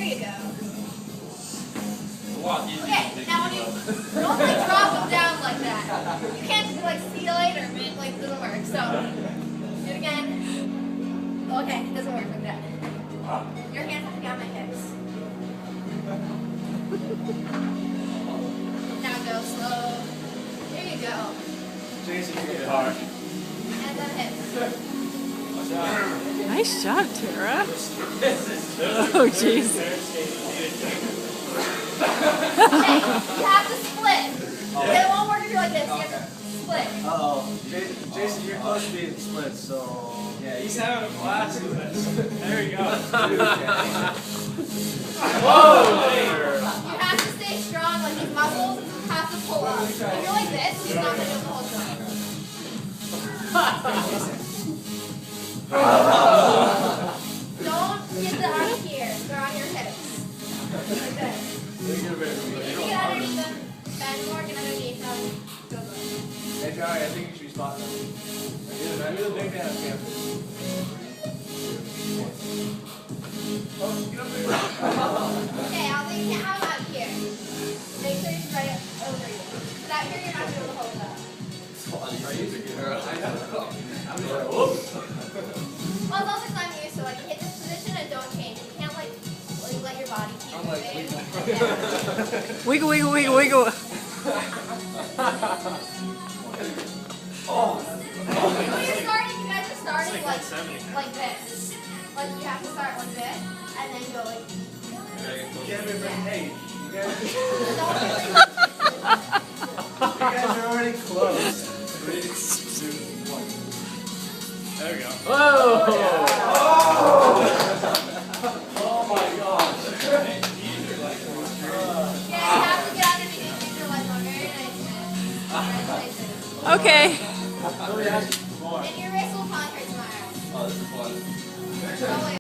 you go. Walk Okay, now when you don't like drop them down like that. You can't just like see you later, man. Like it doesn't work. So do it again. Okay, it doesn't work like that. Your hands have to be on my hips. Now go slow. There you go. Jason, you get hard. And then hips. Nice job, Tara. Oh, jeez. Okay, you have to split. Okay, it won't work if you're like this. You have to split. Uh-oh. Jason, you're close to being split, so... Yeah, he's having a blast with this. There you go. Whoa! You have to stay strong. Like these muscles have to pull up. If you're like this, he's not going to be able to hold you. Don't get the arm here. They're on your hips. Like this. If you get underneath them, bend more, get underneath them. Go good. Hey, Johnny, I think you should be spotting them. You're the big man on campus. Oh, get up there. Okay, I'll think you have them out here. Make sure you spread it over you. But out here, you're not going to be able to hold that. Well, it's also because I'm used to like hit this position and don't change. You can't like let your body keep moving. Yeah. Wiggle, wiggle, wiggle, wiggle. When you're starting, you guys are starting like this. Like you have to start like this and then go like. Hey, you guys Don't are already close. 3, 2, 1. There we go. Whoa! Oh my gosh. Yeah, you have to get underneath your legs on very nice. Okay. And your wrist will conquer tomorrow. Oh, this is fun. Oh, wait.